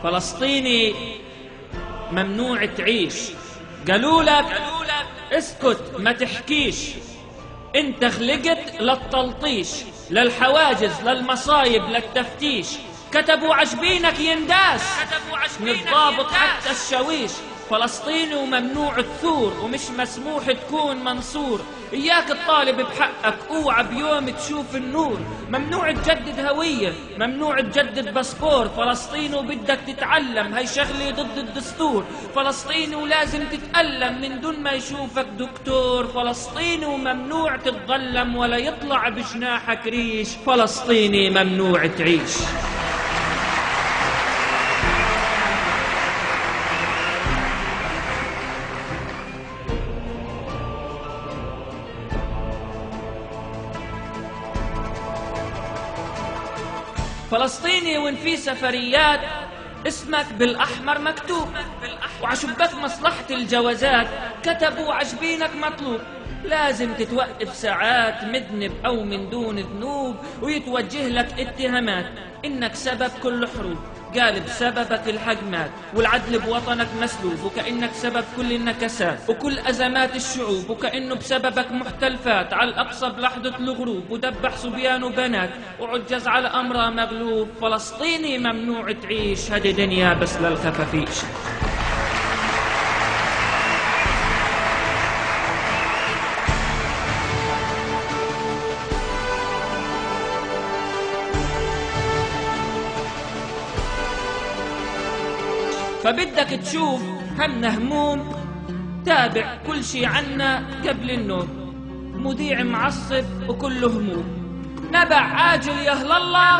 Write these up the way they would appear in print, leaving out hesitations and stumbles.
فلسطيني ممنوع تعيش. قالوا لك اسكت ما تحكيش، انت خلقت للتلطيش، للحواجز للمصايب للتفتيش. كتبوا عجبينك ينداس من الضابط حتى الشاويش. فلسطيني وممنوع الثور، ومش مسموح تكون منصور. إياك تطالب بحقك، اوعى بيوم تشوف النور. ممنوع تجدد هوية، ممنوع تجدد باسبور. فلسطيني وبدك تتعلم، هاي شغلة ضد الدستور. فلسطيني ولازم تتألم من دون ما يشوفك دكتور. فلسطيني وممنوع تتظلم ولا يطلع بجناحك ريش. فلسطيني ممنوع تعيش. فلسطيني وين في سفريات اسمك بالأحمر مكتوب، وعشبك مصلحة الجوازات كتبوا عجبينك مطلوب. لازم تتوقف ساعات مذنب أو من دون ذنوب، ويتوجه لك اتهامات إنك سبب كل حروب. قال بسببك الحق مات، والعدل بوطنك مسلوب، وكأنك سبب كل النكسات وكل أزمات الشعوب، وكأنه بسببك محتلفات على الأقصى بلحظة الغروب، ودبح صبيان وبنات وعجز على أمره مغلوب. فلسطيني ممنوع تعيش، هذه دنيا بس للخفافيش. فبدك تشوف همنا هموم، تابع كل شي عنا قبل النوم. مذيع معصب وكله هموم، نبع عاجل يهل الله،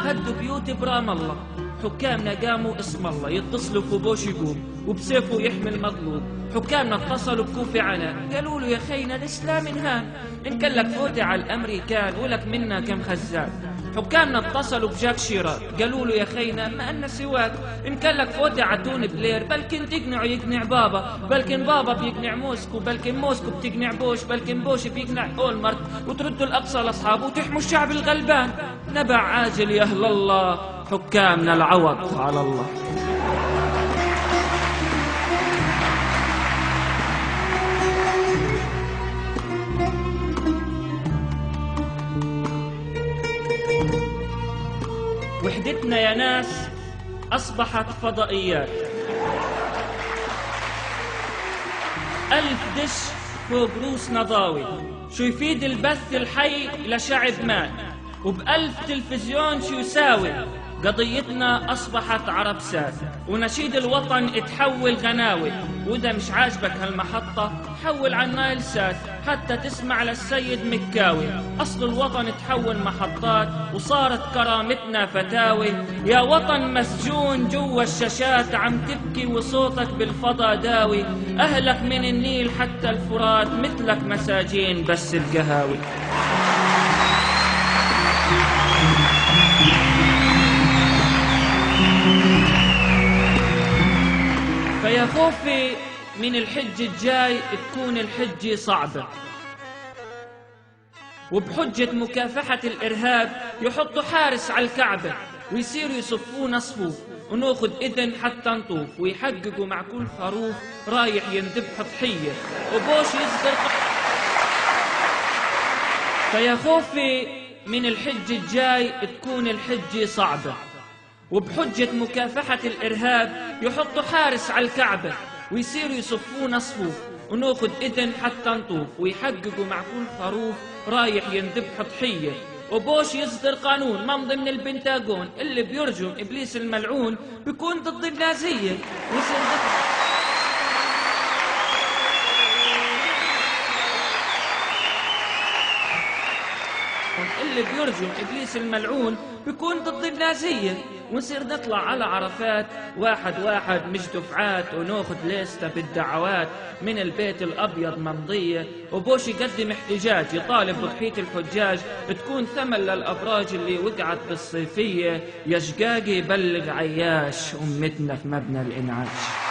هدوا بيوت برام الله. حكامنا قاموا اسم الله، يتصلوا بوش يقوم وبسيفه يحمي المظلوم. حكامنا اتصلوا بكوفي عنان، قالوا له يا خينا الاسلام انهان. ان كان لك فوتي على الامريكان ولك منا كم خزان. حكامنا اتصلوا بجاك شيراك، قالوا له يا خينا ما أن سواك. إن كان لك فوتي عتون بلير، بلكن تقنعه يقنع بابا، بلكن بابا بيقنع موسكو، بلكن موسكو بتقنع بوش، بلكن بوش بيقنع أولمرت، وتردوا الأقصى لأصحابه وتحموا الشعب الغلبان. نبع عاجل يا أهل الله، حكامنا العوض على الله. وحدتنا يا ناس أصبحت فضائيات، 1000 دش فوق روس نضاوي. شو يفيد البث الحي لشعب مات، وب1000 تلفزيون شو يساوي. قضيتنا أصبحت عربسات، ونشيد الوطن اتحول غناوي. وإذا مش عاجبك هالمحطة حول على النايل سات حتى تسمع للسيد مكاوي. أصل الوطن تحول محطات، وصارت كرامتنا فتاوي. يا وطن مسجون جوا الشاشات، عم تبكي وصوتك بالفضا داوي. أهلك من النيل حتى الفرات، مثلك مساجين بس القهاوي. فيا خوفي من الحج الجاي تكون الحجة صعبة، وبحجة مكافحة الإرهاب يحطوا حارس على الكعبة، ويصيروا يصفونا صفوف وناخد إذن حتى نطوف، ويحققوا مع كل خروف رايح ينذبح ضحية وبوش يصدر. فيا خوفي من الحج الجاي تكون الحجة صعبة، وبحجة مكافحة الإرهاب يحطوا حارس على الكعبة، ويصيروا يصفونا صفوف وناخد إذن حتى نطوف، ويحققوا مع كل خروف رايح ينذبح ضحية وبوش يصدر قانون ممضي من البنتاغون. اللي بيرجم إبليس الملعون بيكون ضد النازية ويصير ضد. اللي بيرجم إبليس الملعون بيكون ضد النازية، ونصير نطلع على عرفات واحد واحد مش دفعات، وناخد ليستة بالدعوات من البيت الأبيض ممضية. وبوش يقدم احتجاج يطالب بضحية الحجاج تكون ثمن للأبراج اللي وقعت بالصيفية. يا شقاقي بلغ عياش أمتنا في مبنى الإنعاش.